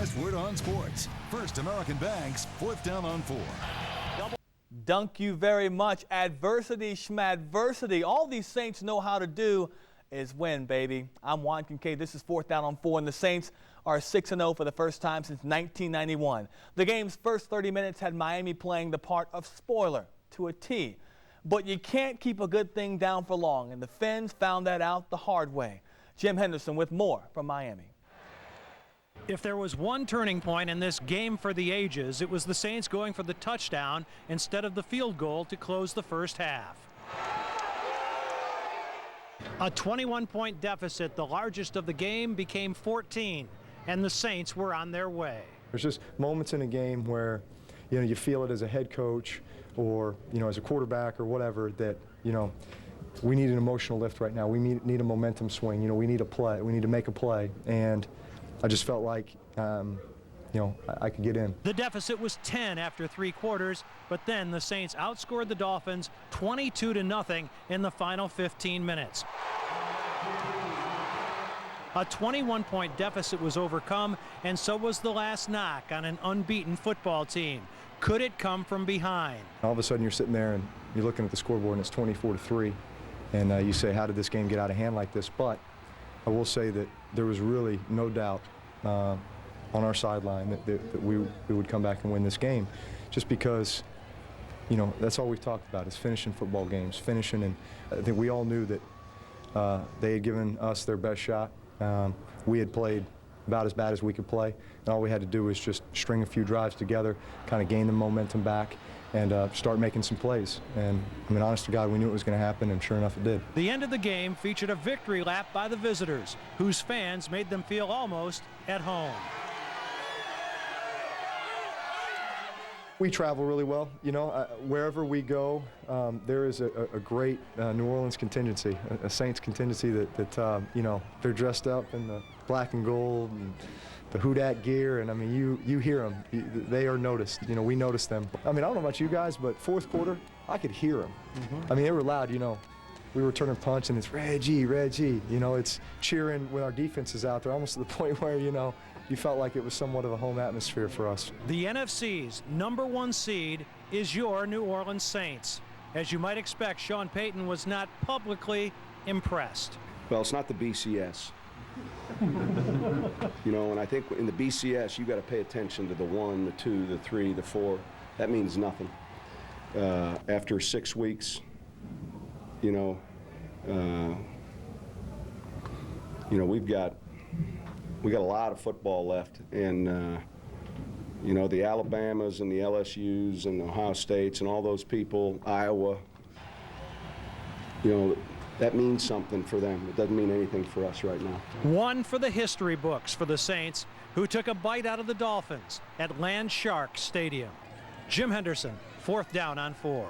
last word on sports. First American Bank's 4th down on 4. Thank you very much. Adversity, schmadversity. All these Saints know how to do is win, baby. I'm Juan Kincaid. This is 4th down on 4, and the Saints are 6-0 for the first time since 1991. The game's first 30 minutes had Miami playing the part of spoiler to a T. But you can't keep a good thing down for long, and the Fins found that out the hard way. Jim Henderson with more from Miami. If there was one turning point in this game for the ages, it was the Saints going for the touchdown instead of the field goal to close the first half. A 21-point deficit, the largest of the game, became 14, and the Saints were on their way. There's just moments in a game where, you feel it as a head coach or, as a quarterback or whatever that, we need an emotional lift right now. We need a momentum swing. We need a play. We need to make a play. And I just felt like, I could get in. The deficit was 10 after 3 quarters, but then the Saints outscored the Dolphins 22-0 in the final 15 minutes. A 21-point deficit was overcome, and so was the last knock on an unbeaten football team. Could it come from behind? All of a sudden you're sitting there and you're looking at the scoreboard and it's 24-3, and you say, how did this game get out of hand like this? But I will say that there was really no doubt on our sideline that we would come back and win this game, just because, that's all we've talked about is finishing football games, finishing, and I think we all knew that they had given us their best shot. We had played about as bad as we could play, and all we had to do was just string a few drives together, kind of gain the momentum back, and start making some plays. And honest to God, we knew it was going to happen, and sure enough, it did. The end of the game featured a victory lap by the visitors, whose fans made them feel almost at home. We travel really well, wherever we go, there is a great New Orleans contingency, a Saints contingency that they're dressed up in the black and gold and the Who Dat gear, and you hear them. They are noticed. We notice them. I don't know about you guys, but fourth quarter, I could hear them. They were loud. We were turning punch, and it's Reggie, Reggie. It's cheering when our defense is out there, almost to the point where you felt like it was somewhat of a home atmosphere for us. The NFC's #1 seed is your New Orleans Saints. As you might expect, Sean Payton was not publicly impressed. Well, it's not the BCS. And I think in the BCS, you got to pay attention to the 1, the 2, the 3, the 4. That means nothing. After 6 weeks, we've got a lot of football left, and the Alabamas and the LSUs and the Ohio States and all those people, Iowa, that means something for them. It doesn't mean anything for us right now. One for the history books for the Saints, who took a bite out of the Dolphins at Land Shark Stadium. Jim Henderson, 4th down on 4.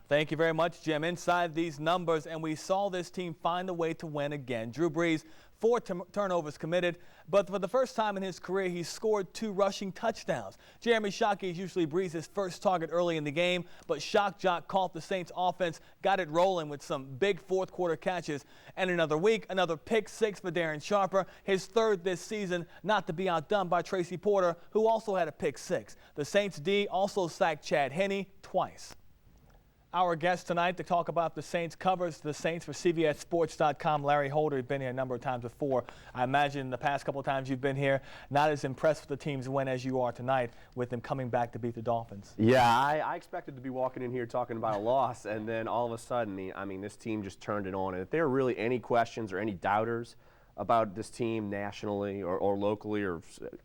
Thank you very much, Jim. Inside these numbers, and we saw this team find a way to win again. Drew Brees, 4 turnovers committed, but for the first time in his career, he scored 2 rushing touchdowns. Jeremy Shockey is usually Brees' first target early in the game, but Shock Jock caught the Saints offense, got it rolling with some big fourth quarter catches. And another week, another pick 6 for Darren Sharper, his 3rd this season, not to be outdone by Tracy Porter, who also had a pick 6. The Saints D also sacked Chad Henne twice. Our guest tonight to talk about the Saints covers the Saints for CBSSports.com. Larry Holder has been here a number of times before. I imagine the past couple of times you've been here, not as impressed with the team's win as you are tonight with them coming back to beat the Dolphins. Yeah, I expected to be walking in here talking about a loss, and then all of a sudden, this team just turned it on. And if there are really any questions or any doubters about this team nationally or locally or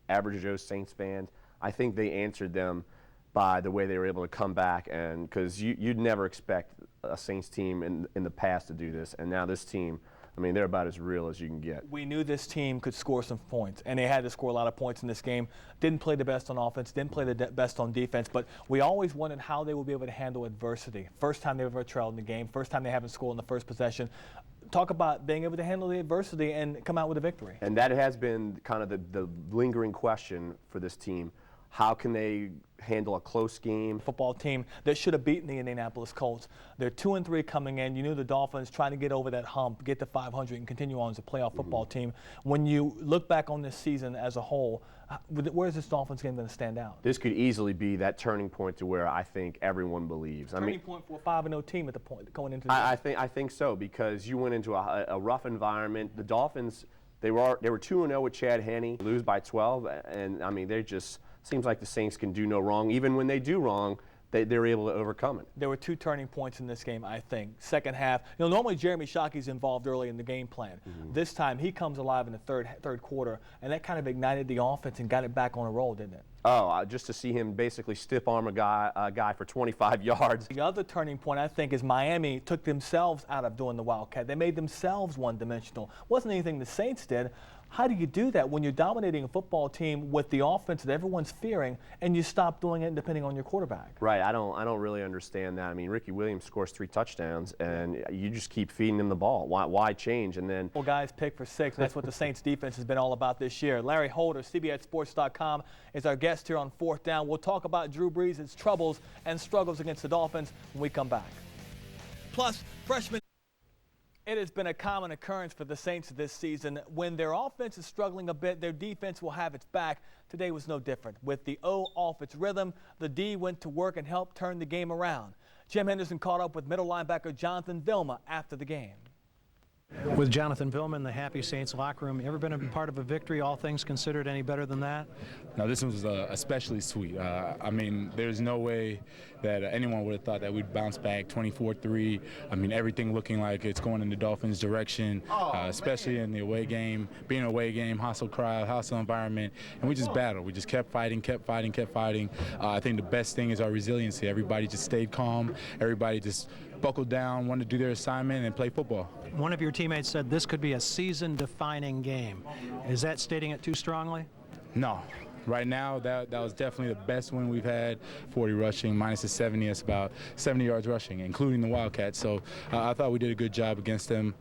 average Joe Saints fans, I think they answered them by the way they were able to come back, and because you'd never expect a Saints team in the past to do this, and now this team, they're about as real as you can get. We knew this team could score some points, and they had to score a lot of points in this game. Didn't play the best on offense, didn't play the best on defense, but we always wondered how they would be able to handle adversity. First time they ever trailed in the game, first time they haven't scored in the first possession. Talk about being able to handle the adversity and come out with a victory. And that has been kind of the lingering question for this team. How can they handle a close game? Football team that should have beaten the Indianapolis Colts. They're 2-3 coming in. You knew the Dolphins trying to get over that hump, get to 500, and continue on as a playoff football team. When you look back on this season as a whole, where is this Dolphins game going to stand out? This could easily be that turning point to where I think everyone believes. Turning point for a 5-0 team at the point going into the I think so, because you went into a rough environment. The Dolphins, they were 2-0 with Chad Henne, lose by 12, and I mean they just seems like the Saints can do no wrong. Even when they do wrong, they're able to overcome it. There were 2 turning points in this game, I think. Second half, normally Jeremy Shockey's involved early in the game plan. This time he comes alive in the third quarter, and that kind of ignited the offense and got it back on a roll, didn't it? Oh, just to see him basically stiff arm a guy for 25 yards. The other turning point, I think, is Miami took themselves out of doing the Wildcat. They made themselves one-dimensional. Wasn't anything the Saints did. How do you do that when you're dominating a football team with the offense that everyone's fearing, and you stop doing it depending on your quarterback? Right. I don't really understand that. I mean, Ricky Williams scores 3 touchdowns, and you just keep feeding him the ball. Why change? And then Guys pick for 6. That's what the Saints defense has been all about this year. Larry Holder, CBSSports.com, is our guest here on Fourth Down. We'll talk about Drew Brees' troubles and struggles against the Dolphins when we come back. Plus, freshman. It has been a common occurrence for the Saints this season. When their offense is struggling a bit, their defense will have its back. Today was no different. With the O off its rhythm, the D went to work and helped turn the game around. Jim Henderson caught up with middle linebacker Jonathan Vilma after the game. With Jonathan Vilma in the Happy Saints locker room, ever been a part of a victory, all things considered, any better than that? No, this was especially sweet. I mean, there's no way that anyone would have thought that we'd bounce back 24-3. I mean, everything looking like it's going in the Dolphins' direction, especially in the away game. Being an away game, hostile crowd, hostile environment, and we just battled. We just kept fighting. I think the best thing is our resiliency. Everybody just stayed calm. Everybody just buckled down, wanted to do their assignment and play football. One of your teammates said this could be a season-defining game. Is that stating it too strongly? No. Right now, that was definitely the best win we've had. 40 rushing, minus the 70. That's about 70 yards rushing, including the Wildcats. So I thought we did a good job against them.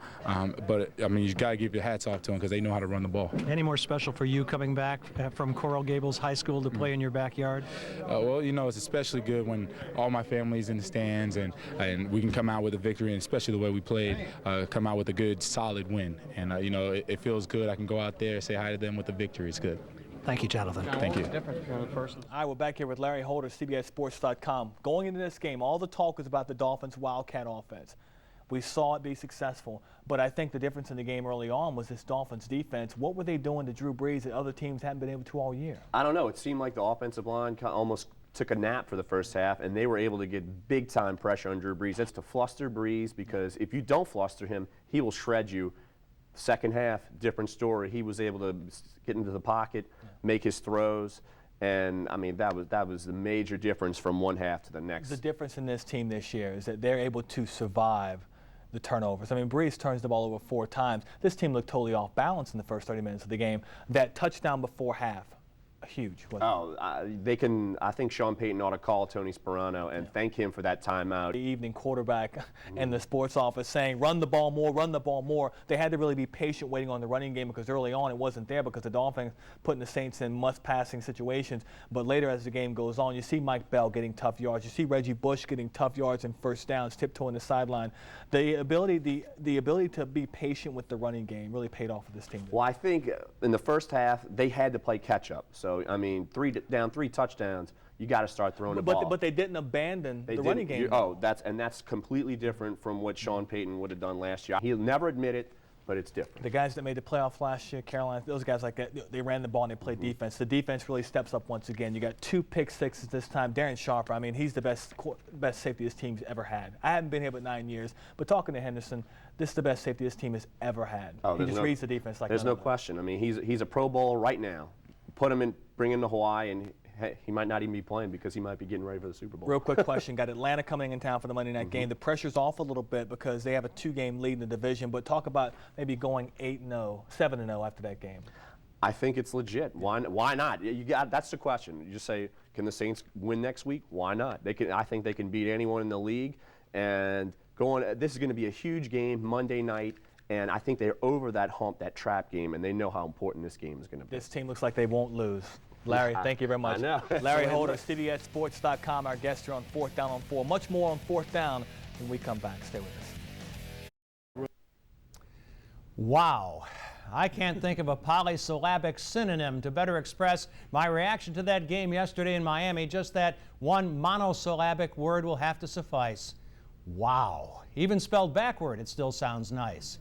But, I mean, you got to give your hats off to them because they know how to run the ball. Any more special for you coming back from Coral Gables High School to play in your backyard? Well, it's especially good when all my family's in the stands and we can come out with a victory, and especially the way we played, come out with a good, solid win. And, it feels good. I can go out there, say hi to them with a victory. It's good. Thank you, Jonathan. Thank you. All right, we're back here with Larry Holder, CBSSports.com. Going into this game, all the talk was about the Dolphins' Wildcat offense. We saw it be successful, but I think the difference in the game early on was this Dolphins defense. What were they doing to Drew Brees that other teams hadn't been able to all year? I don't know. It seemed like the offensive line almost took a nap for the first half, and they were able to get big-time pressure on Drew Brees. That's to fluster Brees, because if you don't fluster him, he will shred you. Second half, different story. He was able to get into the pocket, make his throws, and I mean that was the major difference from one half to the next. The difference in this team this year is that they're able to survive the turnovers. I mean, Brees turns the ball over 4 times. This team looked totally off balance in the first 30 minutes of the game. That touchdown before half, huge. I think Sean Payton ought to call Tony Sperano and thank him for that timeout. The evening quarterback in the sports office saying, run the ball more, run the ball more. They had to really be patient waiting on the running game because early on it wasn't there because the Dolphins putting the Saints in must-passing situations. But later as the game goes on, you see Mike Bell getting tough yards. You see Reggie Bush getting tough yards and first downs, tiptoeing the sideline. The ability to be patient with the running game really paid off for this team. Well, I think in the first half, they had to play catch-up. So, I mean, 3 touchdowns, you got to start throwing the ball. But they didn't abandon the running game. That's completely different from what Sean Payton would have done last year. He'll never admit it, but it's different. The guys that made the playoff last year, Carolina, those guys like that, they ran the ball and they played defense. The defense really steps up once again. You got 2 pick sixes this time. Darren Sharper, I mean, he's the best safety this team's ever had. I haven't been here but 9 years, but talking to Henderson, this is the best safety this team has ever had. He just reads the defense like there's no question. I mean, he's a Pro Bowler right now. Put him in, bring him to Hawaii, and he might not even be playing because he might be getting ready for the Super Bowl. Real quick question. Got Atlanta coming in town for the Monday night game. The pressure's off a little bit because they have a 2-game lead in the division, but talk about maybe going 8-0, 7-0 after that game. I think it's legit. Why not? That's the question. You just say, can the Saints win next week? Why not? I think they can beat anyone in the league. And this is going to be a huge game Monday night. And I think they're over that hump, that trap game, and they know how important this game is going to be. This team looks like they won't lose. Larry, thank you very much. I know. Larry Holder, CBSSports.com, our guest here on Fourth Down on 4. Much more on Fourth Down when we come back. Stay with us. Wow. I can't think of a polysyllabic synonym to better express my reaction to that game yesterday in Miami. Just that one monosyllabic word will have to suffice. Wow. Even spelled backward, it still sounds nice.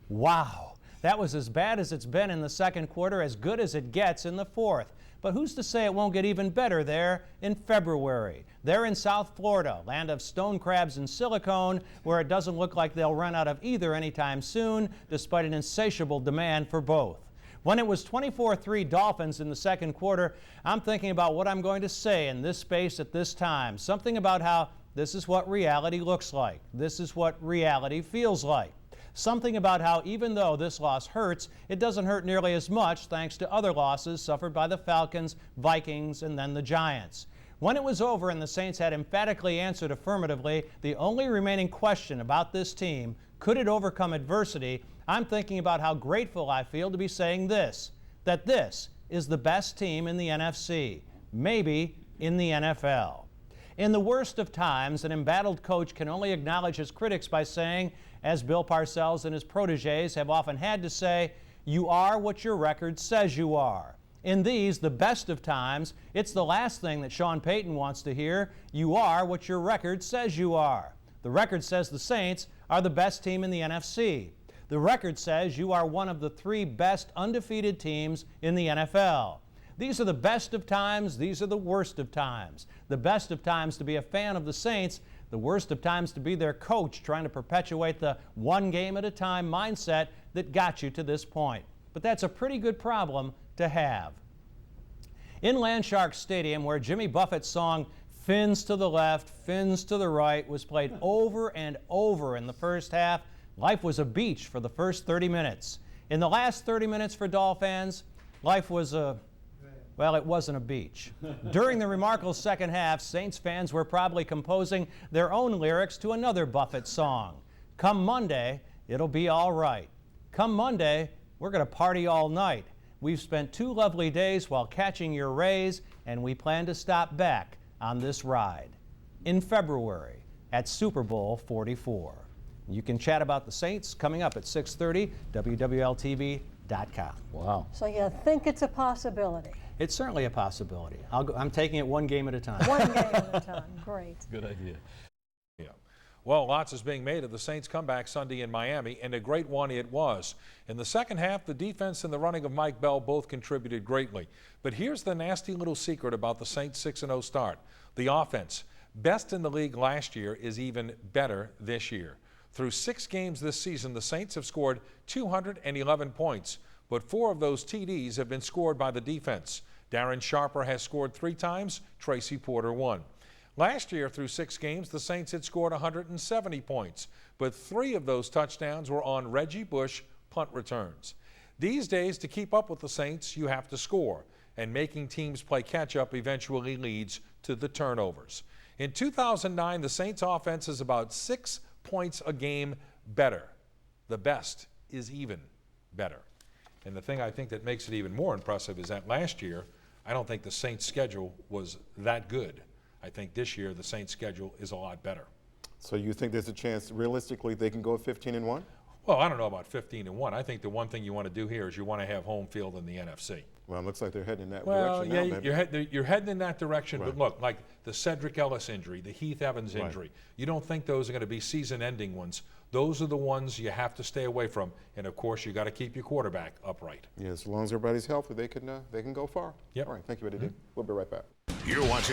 Wow. That was as bad as it's been in the second quarter, as good as it gets in the fourth. But who's to say it won't get even better there in February? They're in South Florida, land of stone crabs and silicone, where it doesn't look like they'll run out of either anytime soon, despite an insatiable demand for both. When it was 24-3 Dolphins in the second quarter, I'm thinking about what I'm going to say in this space at this time. Something about how this is what reality looks like. This is what reality feels like. Something about how even though this loss hurts, it doesn't hurt nearly as much thanks to other losses suffered by the Falcons, Vikings, and then the Giants. When it was over and the Saints had emphatically answered affirmatively, the only remaining question about this team, could it overcome adversity, I'm thinking about how grateful I feel to be saying this, that this is the best team in the NFC, maybe in the NFL. In the worst of times, an embattled coach can only acknowledge his critics by saying, as Bill Parcells and his protégés have often had to say, you are what your record says you are. In these, the best of times, it's the last thing that Sean Payton wants to hear. You are what your record says you are. The record says the Saints are the best team in the NFC. The record says you are one of the 3 best undefeated teams in the NFL. These are the best of times, these are the worst of times. The best of times to be a fan of the Saints, the worst of times to be their coach trying to perpetuate the one game at a time mindset that got you to this point. But that's a pretty good problem to have. In Landshark Stadium, where Jimmy Buffett's song Fins to the Left, Fins to the Right was played over and over in the first half, life was a beach for the first 30 minutes. In the last 30 minutes for Dolphins fans, life was well, it wasn't a beach. During the remarkable second half, Saints fans were probably composing their own lyrics to another Buffett song. Come Monday, it'll be all right. Come Monday, we're going to party all night. We've spent 2 lovely days while catching your rays, and we plan to stop back on this ride in February at Super Bowl 44. You can chat about the Saints coming up at 6:30, WWLTV.com. Wow. So you think it's a possibility? It's certainly a possibility. I'm taking it one game at a time. One game at a time. Great. Good idea. Yeah. Well, lots is being made of the Saints' comeback Sunday in Miami, and a great one it was. In the second half, the defense and the running of Mike Bell both contributed greatly. But here's the nasty little secret about the Saints' 6-0 start. The offense, best in the league last year, is even better this year. Through 6 games this season, the Saints have scored 211 points, but 4 of those TDs have been scored by the defense. Darren Sharper has scored 3 times, Tracy Porter 1. Last year, through 6 games, the Saints had scored 170 points, but 3 of those touchdowns were on Reggie Bush punt returns. These days, to keep up with the Saints, you have to score, and making teams play catch-up eventually leads to the turnovers. In 2009, the Saints' offense is about 6 points a game better. The best is even better. And the thing I think that makes it even more impressive is that last year, I don't think the Saints' schedule was that good. I think this year the Saints' schedule is a lot better. So you think there's a chance, realistically, they can go 15-1? Well, I don't know about 15-1. I think the one thing you want to do here is you want to have home field in the NFC. Well, it looks like they're heading in that Well, direction yeah, now, maybe. you're heading in that direction, Right. but look, like the Cedric Ellis injury, the Heath Evans Right. injury, you don't think those are going to be season-ending ones. Those are the ones you have to stay away from, and of course, you got to keep your quarterback upright. Yeah, as long as everybody's healthy, they can go far. Yep. All right, thank you, Eddie. We'll be right back. You're watching